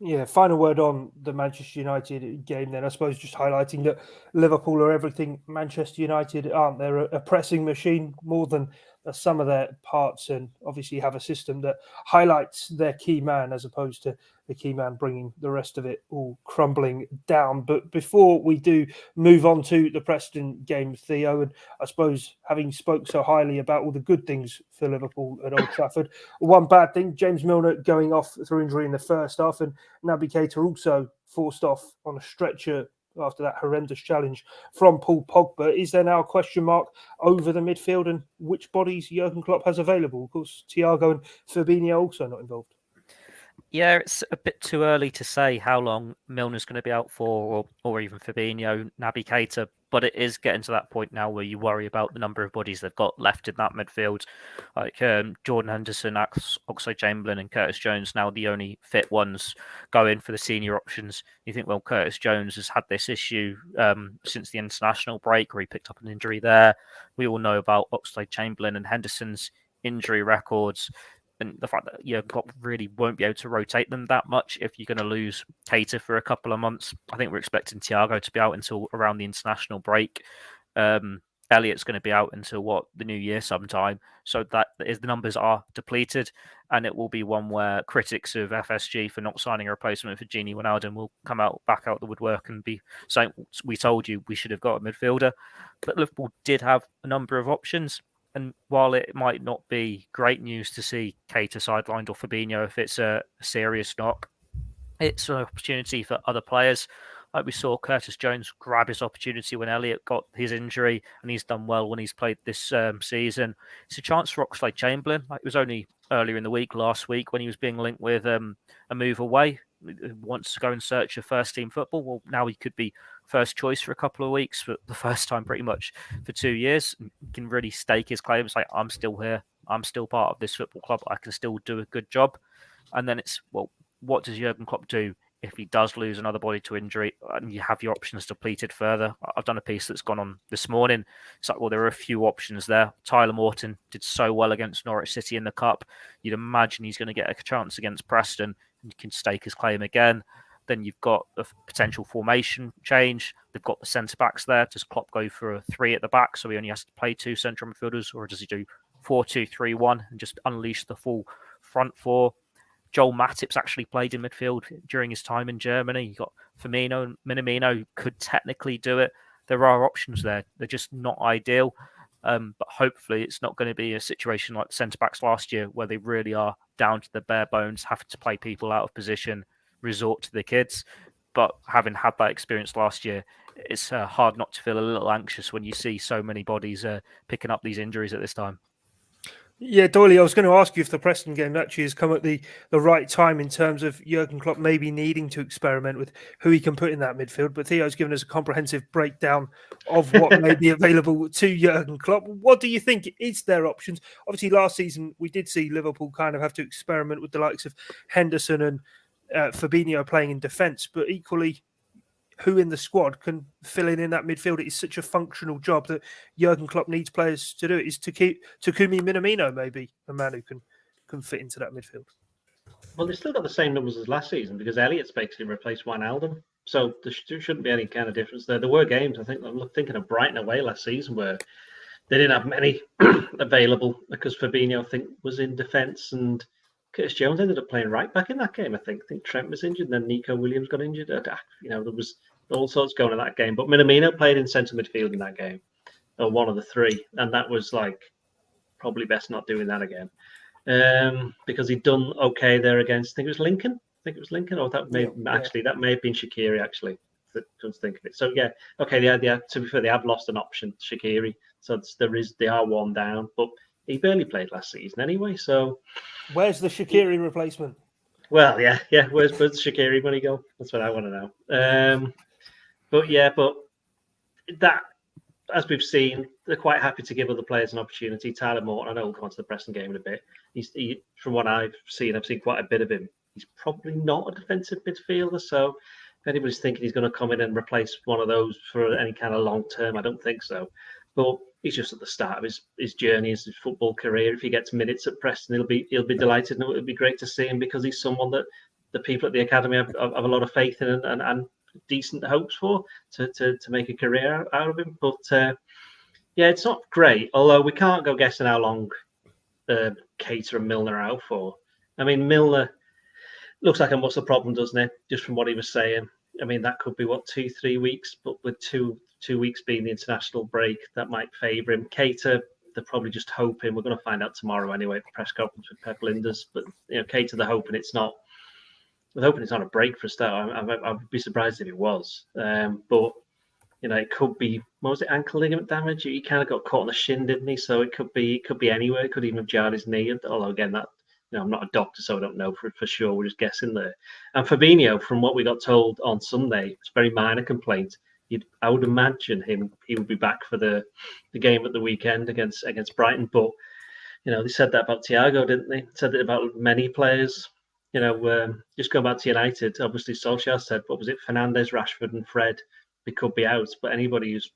Yeah, final word on the Manchester United game then. I suppose just highlighting that Liverpool are everything Manchester United aren't. They're a pressing machine more than some of their parts, and obviously have a system that highlights their key man as opposed to the key man bringing the rest of it all crumbling down. But before we do move on to the Preston game, Theo, and I suppose having spoke so highly about all the good things for Liverpool at Old Trafford, one bad thing, James Milner going off through injury in the first half, and Naby Keita also forced off on a stretcher after that horrendous challenge from Paul Pogba. Is there now a question mark over the midfield and which bodies Jurgen Klopp has available? Of course, Diogo and Fabinho also not involved. Yeah, it's a bit too early to say how long Milner's going to be out for, or even Fabinho, Naby Keita, but it is getting to that point now where you worry about the number of bodies they've got left in that midfield. Like Jordan Henderson, Oxlade-Chamberlain and Curtis Jones, now the only fit ones going for the senior options. You think, well, Curtis Jones has had this issue since the international break where he picked up an injury there. We all know about Oxlade-Chamberlain and Henderson's injury records. And the fact that Jurgen Klopp really won't be able to rotate them that much if you're going to lose Keita for a couple of months. I think we're expecting Thiago to be out until around the international break. Elliott's going to be out until the new year sometime. So that is, the numbers are depleted, and it will be one where critics of FSG for not signing a replacement for Gini Wijnaldum will come back out the woodwork and be saying, "We told you we should have got a midfielder." But Liverpool did have a number of options. And while it might not be great news to see Keita sidelined or Fabinho if it's a serious knock, it's an opportunity for other players. Like we saw Curtis Jones grab his opportunity when Elliott got his injury, and he's done well when he's played this season. It's a chance for Oxlade-Chamberlain. It was only earlier in the week, last week, when he was being linked with a move away. He wants to go and search for first-team football. Well, now he could be first choice for a couple of weeks for the first time pretty much for 2 years. He can really stake his claims like, I'm still here. I'm still part of this football club. I can still do a good job. And then it's, well, what does Jurgen Klopp do if he does lose another body to injury and you have your options depleted further? I've done a piece that's gone on this morning. It's like, well, there are a few options there. Tyler Morton did so well against Norwich City in the Cup. You'd imagine he's going to get a chance against Preston and can stake his claim again. Then you've got a potential formation change. They've got the centre-backs there. Does Klopp go for a 3 at the back so he only has to play 2 central midfielders, or does he do 4-2-3-1 and just unleash the full front 4? Joel Matip's actually played in midfield during his time in Germany. You've got Firmino and Minamino could technically do it. There are options there. They're just not ideal. But hopefully it's not going to be a situation like the centre-backs last year where they really are down to the bare bones, having to play people out of position, resort to the kids. But having had that experience last year, it's hard not to feel a little anxious when you see so many bodies picking up these injuries at this time. Yeah, Doyle, I was going to ask you if the Preston game actually has come at the right time in terms of Jurgen Klopp maybe needing to experiment with who he can put in that midfield. But Theo's given us a comprehensive breakdown of what may be available to Jurgen Klopp. What do you think is their options? Obviously, last season we did see Liverpool kind of have to experiment with the likes of Henderson and Fabinho playing in defence, but equally, who in the squad can fill in that midfield? It is such a functional job that Jurgen Klopp needs players to do it. Is to keep Takumi Minamino maybe a man who can fit into that midfield? Well, they've still got the same numbers as last season because Elliott's basically replaced Wijnaldum. So there shouldn't be any kind of difference there. There were games, I think, I'm thinking of Brighton away last season where they didn't have many available because Fabinho, I think, was in defence and Curtis Jones ended up playing right back in that game, I think. Trent was injured and then Nico Williams got injured. There was all sorts going in that game. But Minamino played in centre midfield in that game, or one of the three. And that was probably best not doing that again. Because he'd done okay there against, I think it was Lincoln. Or that may have been Shaqiri, actually. Don't think of it. So, yeah, okay, to be fair, they have lost an option, Shaqiri. So they are one down. But he barely played last season anyway, so... Where's the Shaqiri replacement? Well, yeah. Where's Shaqiri when he go? That's what I want to know. But that, as we've seen, they're quite happy to give other players an opportunity. Tyler Morton, I know we'll come on to the Preston game in a bit. From what I've seen quite a bit of him. He's probably not a defensive midfielder, so if anybody's thinking he's going to come in and replace one of those for any kind of long term, I don't think so. But he's just at the start of his journey, his football career. If he gets minutes at Preston, he'll be delighted, and it'll be great to see him because he's someone that the people at the academy have a lot of faith in and decent hopes for to make a career out of him. But it's not great. Although we can't go guessing how long Keita and Milner are out for. I mean, Milner looks like a muscle problem, doesn't it? Just from what he was saying. I mean, that could be 2-3 weeks, but with two weeks being the international break, that might favour him. Keita, they're probably just hoping. We're going to find out tomorrow anyway at the press conference with Pep Linders. But Keita, they're hoping it's not. They're hoping it's not a break for a start. I would be surprised if it was. But it could be. What was it? Ankle ligament damage. He kind of got caught on the shin, didn't he? So it could be anywhere. It could even have jarred his knee. Although again, that. I'm not a doctor, so I don't know for sure. We're just guessing there. And Fabinho, from what we got told on Sunday, it's a very minor complaint. I would imagine he would be back for the game at the weekend against Brighton. But they said that about Thiago, didn't they? Said it about many players. Just going back to United, obviously Solskjaer said, what was it? Fernandes, Rashford, and Fred, they could be out. But anybody who's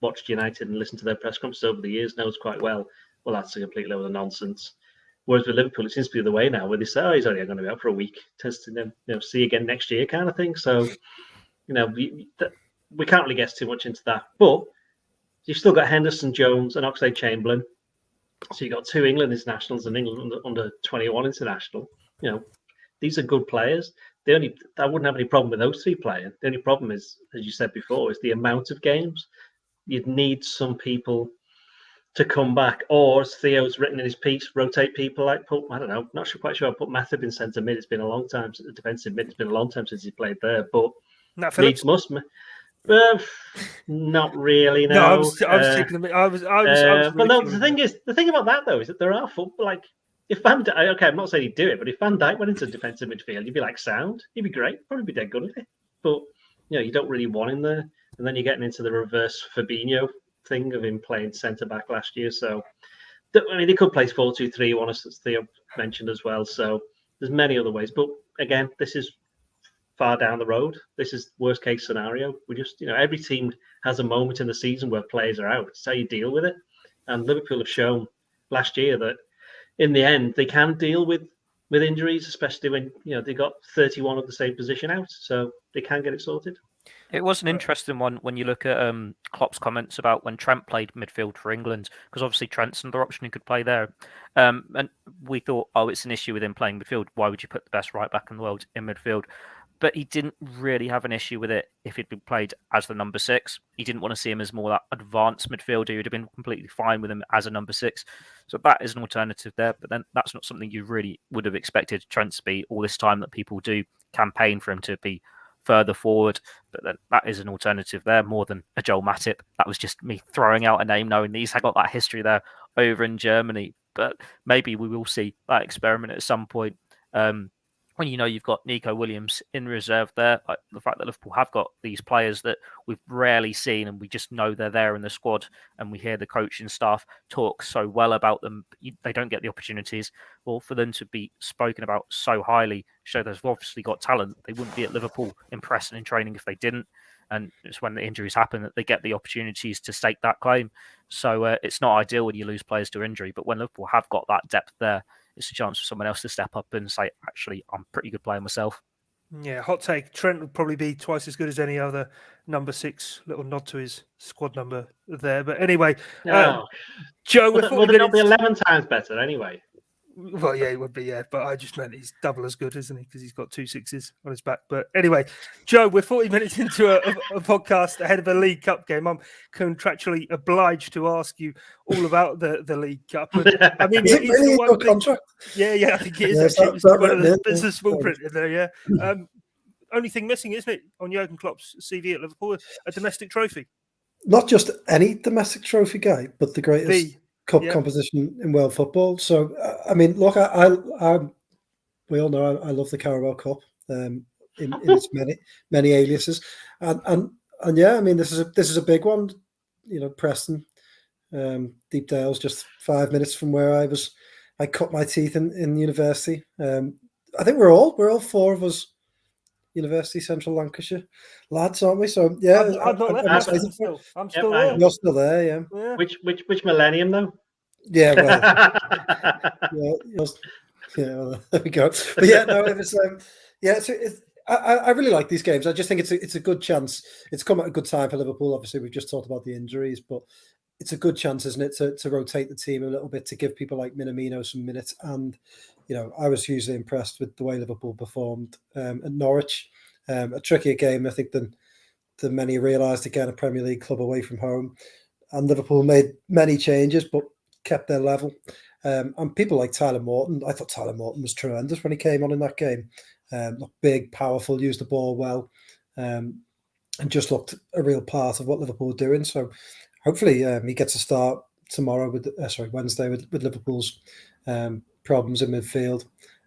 watched United and listened to their press conferences over the years knows quite well that's a complete load of nonsense. Whereas with Liverpool, it seems to be the way now, where they say, he's only going to be out for a week, testing him, see you again next year kind of thing. So, we can't really guess too much into that. But you've still got Henderson, Jones, and Oxlade-Chamberlain. So you've got two England internationals and England under 21 international. These are good players. I wouldn't have any problem with those three playing. The only problem is, as you said before, is the amount of games. You'd need some people to come back, or as Theo's written in his piece, rotate people quite sure. Put Matip in centre mid. It's been a long time since defensive mid. It's been a long time since he played there. But needs must. Not really. No, I was taking them. I was. But no, the thing about that though is that there are football if Van Dijk, okay, I'm not saying he'd do it, but if Van Dijk went into defensive midfield, you'd be like sound. He'd be great. Probably be dead good at it. But you don't really want him there, and then you're getting into the reverse Fabinho thing of him playing centre back last year. So, they could play 4-2-3-1, as Theo mentioned as well. So, there's many other ways. But again, this is far down the road. This is worst case scenario. We just, every team has a moment in the season where players are out. It's how you deal with it. And Liverpool have shown last year that in the end, they can deal with injuries, especially when, they got 31 of the same position out. So, they can get it sorted. It was an interesting one when you look at Klopp's comments about when Trent played midfield for England, because obviously Trent's another option who could play there. And we thought, it's an issue with him playing midfield. Why would you put the best right back in the world in midfield? But he didn't really have an issue with it if he'd been played as the number 6. He didn't want to see him as more that advanced midfielder. He would have been completely fine with him as a number 6. So that is an alternative there. But then that's not something you really would have expected Trent to be all this time that people do campaign for him to be further forward. But then that is an alternative there more than a Joel Matip. That was just me throwing out a name, knowing he's got that history there over in Germany. But maybe we will see that experiment at some point. When you've got Nico Williams in reserve there, like the fact that Liverpool have got these players that we've rarely seen and we just know they're there in the squad, and we hear the coaching staff talk so well about them, they don't get the opportunities. Well, for them to be spoken about so highly, show they've obviously got talent. They wouldn't be at Liverpool in pressing and training if they didn't. And it's when the injuries happen that they get the opportunities to stake that claim. So it's not ideal when you lose players to injury, but when Liverpool have got that depth there, it's a chance for someone else to step up and say, actually, I'm a pretty good player myself. Yeah, hot take. Trent would probably be twice as good as any other number 6. Little nod to his squad number there. But anyway, Joe, would it not be 11 times better anyway? Well, yeah, it would be, yeah. But I just meant he's double as good, isn't he? Because he's got 2 6s on his back. But anyway, Joe, we're 40 minutes into a podcast ahead of a League Cup game. I'm contractually obliged to ask you all about the League Cup. And, I mean, is it really a contract? Yeah, I think it is. Actually, it's one of the business small print in there, yeah. Only thing missing, isn't it, on Jurgen Klopp's CV at Liverpool, a domestic trophy? Not just any domestic trophy guy, but the greatest cup competition in world football. So, I mean, look, we all know I love the Carabao Cup in its many aliases, and yeah, I mean, this is a big one. Preston, Deepdale's just 5 minutes from where I cut my teeth in university. I think we're all 4 of us University Central Lancashire lads, aren't we? So yeah, I'm not left. I'm still there. You're still there, yeah. Which millennium though? Yeah, well, well, there we go. But yeah, no, it was I really like these games. I just think it's a good chance. It's come at a good time for Liverpool. Obviously, we've just talked about the injuries, but it's a good chance, isn't it, to rotate the team a little bit, to give people like Minamino some minutes. And I was hugely impressed with the way Liverpool performed at Norwich. A trickier game, I think, than many realised. Again, a Premier League club away from home, and Liverpool made many changes, but kept their level. And people like Tyler Morton, I thought Tyler Morton was tremendous when he came on in that game. Looked big, powerful, used the ball well, and just looked a real part of what Liverpool were doing. So hopefully he gets a start tomorrow Wednesday with Liverpool's problems in midfield.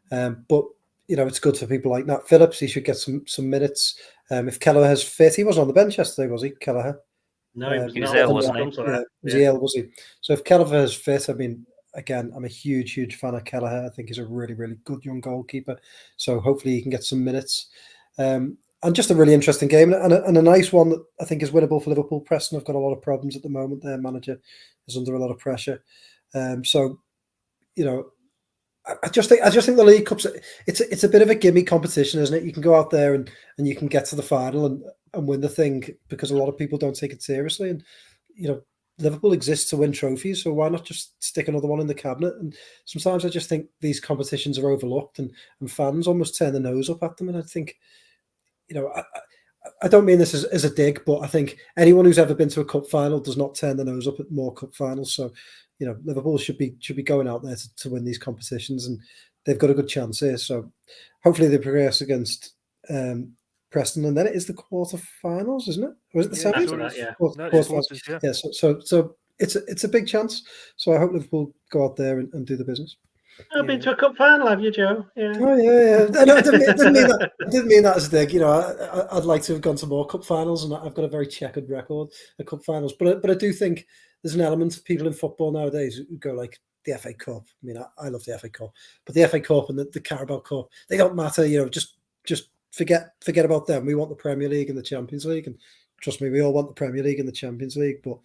But it's good for people like Nat Phillips. He should get some minutes. If Kelleher's fit, he wasn't on the bench yesterday, was he, Kelleher? No, he was not. Ill, wasn't he? Was he ill, was he? So if Kelleher's fit, I mean, again, I'm a huge fan of Kelleher. I think he's a really, really good young goalkeeper. So hopefully he can get some minutes. And just a really interesting game and a nice one that I think is winnable for Liverpool. Preston have got a lot of problems at the moment. Their manager is under a lot of pressure. I just think the League Cup's it's a bit of a gimme competition, isn't it? You can go out there and you can get to the final and win the thing, because a lot of people don't take it seriously. And Liverpool exists to win trophies, so why not just stick another one in the cabinet? And sometimes I just think these competitions are overlooked, and fans almost turn their nose up at them. And I think, I don't mean this as a dig, but I think anyone who's ever been to a cup final does not turn their nose up at more cup finals. So, Liverpool should be going out there to win these competitions, and they've got a good chance here. So hopefully they progress against Preston, and then it is the quarterfinals, isn't it? Or is it the semis? Quarterfinals. Yeah. So it's a big chance. So I hope Liverpool go out there and do the business. I've been to a cup final, have you, Joe? Yeah. Oh yeah. No, I didn't mean that as a dig. I'd like to have gone to more cup finals, and I've got a very checkered record at cup finals. But I do think there's an element of people in football nowadays who go like the FA Cup. I mean, I love the FA Cup, but the FA Cup and the Carabao Cup, they don't matter. Just forget about them. We want the Premier League and the Champions League, and trust me, we all want the Premier League and the Champions League. But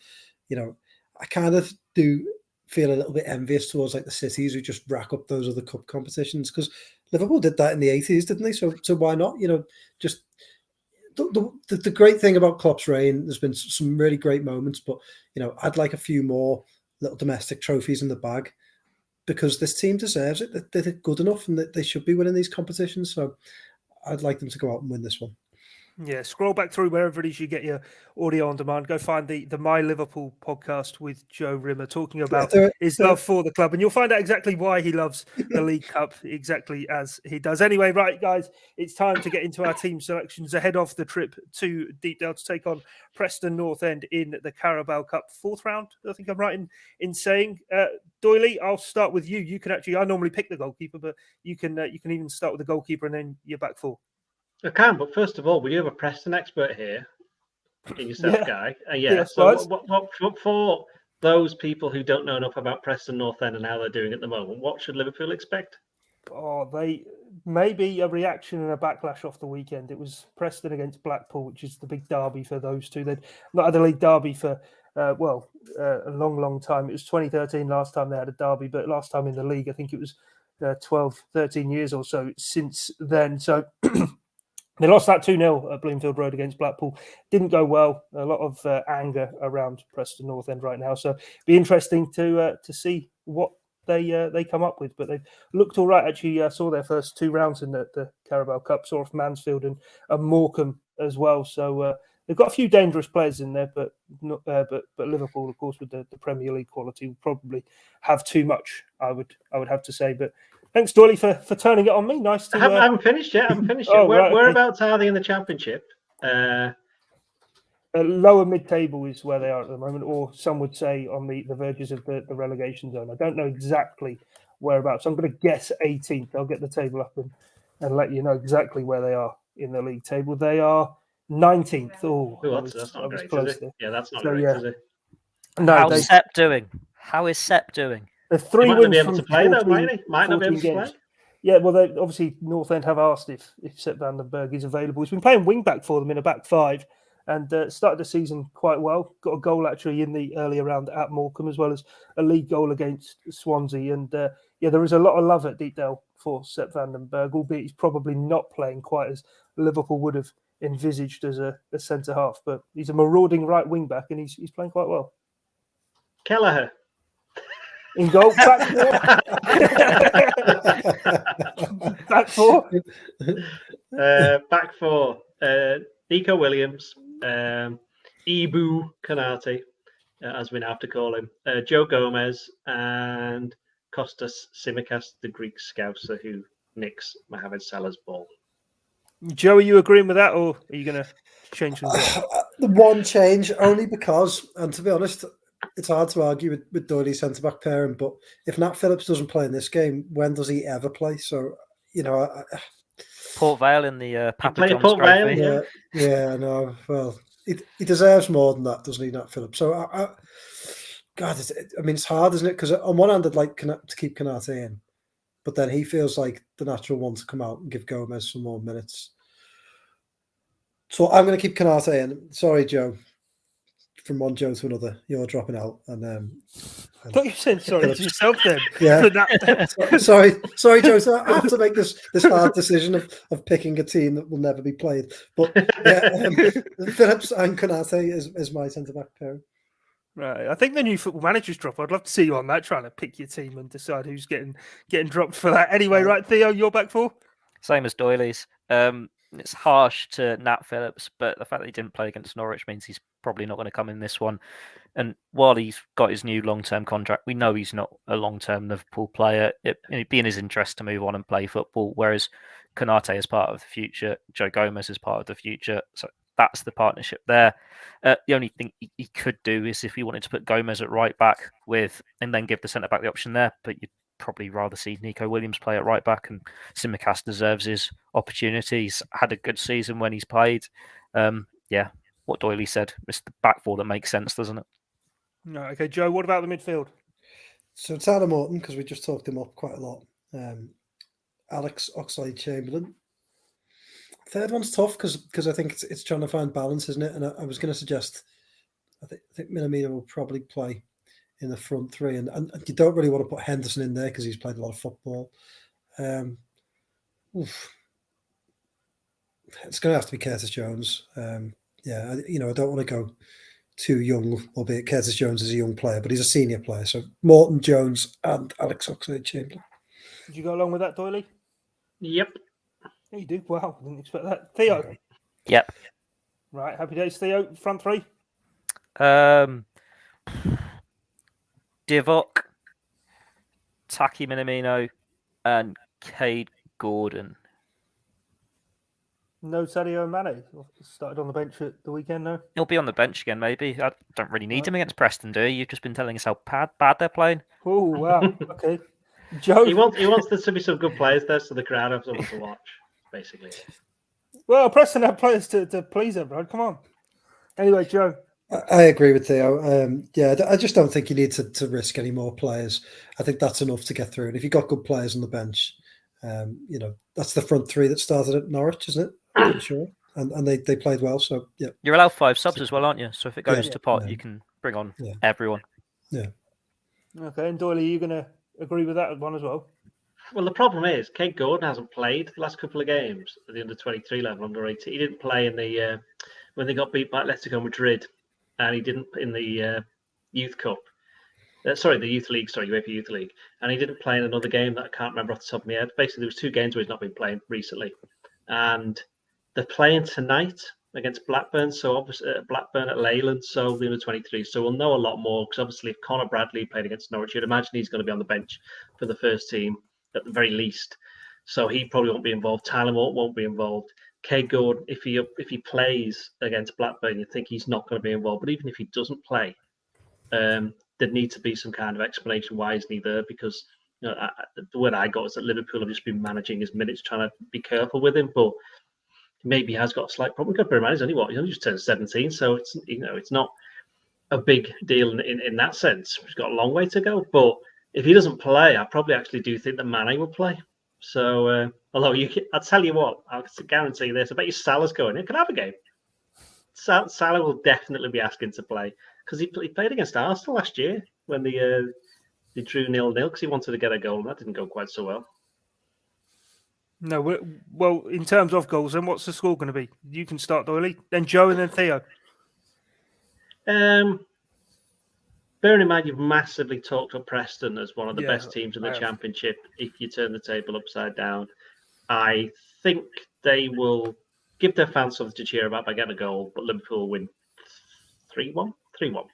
I kind of do feel a little bit envious towards like the cities who just rack up those other cup competitions, because Liverpool did that in the 80s, didn't they? So why not? Just the great thing about Klopp's reign, there's been some really great moments, but I'd like a few more little domestic trophies in the bag, because this team deserves it. They're good enough, and they should be winning these competitions. So I'd like them to go out and win this one. Yeah, scroll back through wherever it is you get your audio on demand. Go find the My Liverpool podcast with Joe Rimmer talking about his love for the club, and you'll find out exactly why he loves the League Cup, exactly as he does. Anyway, right, guys, it's time to get into our team selections ahead of the trip to Deepdale to take on Preston North End in the Carabao Cup 4th round. I think I'm right in saying. Doyley, I'll start with you. You can actually, I normally pick the goalkeeper, but you can even start with the goalkeeper and then your back four. I can, but first of all, we do have a Preston expert here in yourself, Guy. So what for those people who don't know enough about Preston North End and how they're doing at the moment, what should Liverpool expect? Oh, they maybe a reaction and a backlash off the weekend. It was Preston against Blackpool, which is the big derby for those two. They'd not had a league derby for a long time. It was 2013 last time they had a derby, but last time in the league, I think it was 12, 13 years or so since then. So they lost that 2-0 at Bloomfield Road against Blackpool. Didn't go well. A lot of anger around Preston North End right now. So it'd be interesting to see what they come up with. But they've looked all right. Actually, saw their first 2 rounds in the Carabao Cup. Saw off Mansfield and Morecambe as well. So they've got a few dangerous players in there. But Liverpool, of course, with the Premier League quality, will probably have too much. I would have to say, but. Thanks, Doyley, for turning it on me. Nice to. I haven't finished yet. Whereabouts are they in the Championship? Lower mid-table is where they are at the moment, or some would say on the verges of the relegation zone. I don't know exactly whereabouts. I'm going to guess 18th. I'll get the table up and let you know exactly where they are in the league table. They are 19th. That's not great, is it? Yeah, that's not great, is it? No, how's Sepp doing? How is Sepp doing? The 3 wins from to play, though, might not be able to play. Yeah, well, obviously North End have asked if Sepp van den Berg is available. He's been playing wing back for them in a back 5 and started the season quite well. Got a goal actually in the earlier round at Morecambe, as well as a league goal against Swansea. And there is a lot of love at Deepdale for Sepp van den Berg, albeit he's probably not playing quite as Liverpool would have envisaged as a centre half. But he's a marauding right wing back, and he's playing quite well. Kelleher. In goal, back 4. Back 4. Back 4. Nico Williams, Ibu Konate, as we now have to call him, Joe Gomez, and Kostas Tsimikas, the Greek scouser who nicks Mohamed Salah's ball. Joe, are you agreeing with that, or are you going to change things up? The one change, only because, and to be honest, it's hard to argue with Doyley's centre-back pairing, but if Nat Phillips doesn't play in this game, when does he ever play? So, Port Vale in the Papa John's Port trophy. Vale, yeah, no. Well, he deserves more than that, doesn't he, Nat Phillips? So, it's hard, isn't it? Because on one hand, I'd like to keep Konate in, but then he feels like the natural one to come out and give Gomez some more minutes. So I'm going to keep Konate in. Sorry, Joe. From one Joe to another, you're dropping out. And I thought you said sorry to yourself then. Yeah. sorry, Joe. So I have to make this hard decision of picking a team that will never be played. But Phillips and Konate is my centre back pairing. Right. I think the new Football Manager's drop. I'd love to see you on that, trying to pick your team and decide who's getting dropped for that. Anyway, right, Theo, you're back 4. Same as Doyley's. It's harsh to Nat Phillips, but the fact that he didn't play against Norwich means he's probably not going to come in this one. And while he's got his new long-term contract, we know he's not a long-term Liverpool player. It'd be in his interest to move on and play football, whereas Konate is part of the future, Joe Gomez is part of the future. So that's the partnership there. The only thing he could do is if he wanted to put Gomez at right back and then give the centre-back the option there, but you'd probably rather see Nico Williams play at right back, and Tsimikas deserves his opportunities. Had a good season when he's played. What Doyley said, it's the back 4 that makes sense, doesn't it? No, okay, Joe, what about the midfield? So it's Adam Morton, because we just talked him up quite a lot. Alex Oxlade-Chamberlain. Third one's tough because I think it's trying to find balance, isn't it? And I was going to suggest, I think Minamino will probably play in the front 3, and you don't really want to put Henderson in there because he's played a lot of football. It's going to have to be Curtis Jones. I don't want to go too young, albeit Curtis Jones is a young player, but he's a senior player. So Morton, Jones, and Alex Oxlade-Chamberlain. Did you go along with that, Doyley? Yep. Yeah, you do. Wow, I didn't expect that. Theo? Yep. Right, happy days, Theo. Front three. Divock, Taki Minamino, and Cade Gordon. No Sadio Mane. Started on the bench at the weekend, no? He'll be on the bench again, maybe. I don't really need him against Preston, do you? You've just been telling us how bad they're playing. Oh, wow. Okay. Joe. He wants there to be some good players there, so the crowd have someone to watch, basically. Well, Preston have players to please everyone. Come on. Anyway, Joe. I agree with Theo. I just don't think you need to risk any more players. I think that's enough to get through. And if you've got good players on the bench, that's the front three that started at Norwich, isn't it? I'm sure. And they played well. So, yeah. You're allowed 5 subs as well, aren't you? So if it goes to pot, you can bring on everyone. Yeah. Okay. And Doyle, are you going to agree with that one as well? Well, the problem is, Cade Gordon hasn't played the last couple of games at the under-23 level, under-18. He didn't play in the when they got beat by Atletico Madrid, and he didn't in the Youth Cup. The Youth League, UEFA Youth League. And he didn't play in another game that I can't remember off the top of my head. Basically, there was 2 games where he's not been playing recently. And they're playing tonight against Blackburn. So obviously Blackburn at Leyland, so the under-23. So we'll know a lot more, because obviously if Conor Bradley played against Norwich, you'd imagine he's going to be on the bench for the first team at the very least. So he probably won't be involved. Tyler won't be involved. Cade Gordon, if he plays against Blackburn, you think he's not going to be involved. But even if he doesn't play, there needs to be some kind of explanation why isn't he there, because the word I got is that Liverpool have just been managing his minutes, trying to be careful with him, but maybe he has got a slight problem. We've got to bear in mind, he's only just turned 17, so it's not a big deal in that sense. He's got a long way to go, but if he doesn't play, I probably actually do think that Mane will play. So, although I'll tell you what, I'll guarantee this. I bet you Salah's going. He can have a game. Salah will definitely be asking to play, because he played against Arsenal last year when they drew 0-0 because he wanted to get a goal, and that didn't go quite so well. No, well, in terms of goals, then what's the score going to be? You can start, Doyle, then Joe, and then Theo. Bearing in mind, you've massively talked up Preston as one of the best teams in the Championship. If you turn the table upside down, I think they will give their fans something to cheer about by getting a goal, but Liverpool will win 3-1. 3-1.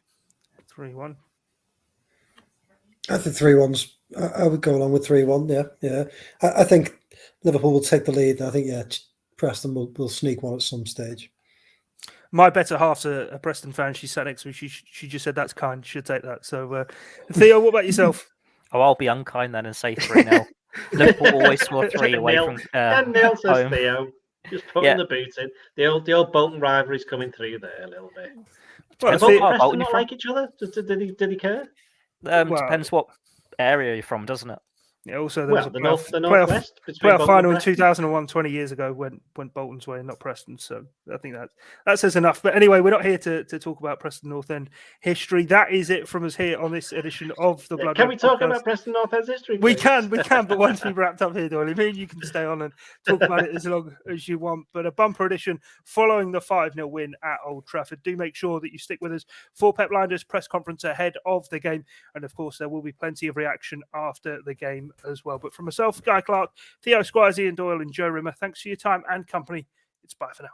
I think 3-1's. I would go along with 3-1. Yeah. I think Liverpool will take the lead. I think Preston will sneak one at some stage. My better half's a Preston fan. She sat next to me. She just said that's kind. Should take that. So, Theo, what about yourself? Oh, I'll be unkind then and say 3-0. Liverpool always score 3 away from 10-0 says home. Theo. Just putting the boot in. The old Bolton rivalry's coming through there a little bit. Well, Bolton and Preston not like each other? Did he care? Depends what area you're from, doesn't it? Yeah, also, there was a the northwest playoff final in 2001, 20 years ago, went Bolton's way and not Preston. So I think that says enough. But anyway, we're not here to talk about Preston North End history. That is it from us here on this edition of the Blood. Can we talk about Preston North End's history, please? We can. But once we've wrapped up here, Doyle, you can stay on and talk about it as long as you want. But a bumper edition following the 5-0 win at Old Trafford. Do make sure that you stick with us for Pep Lijnders' press conference ahead of the game. And of course, there will be plenty of reaction after the game as well. But from myself, Guy Clarke, Theo Squires, Ian Doyle, and Joe Rimmer, thanks for your time and company. It's bye for now.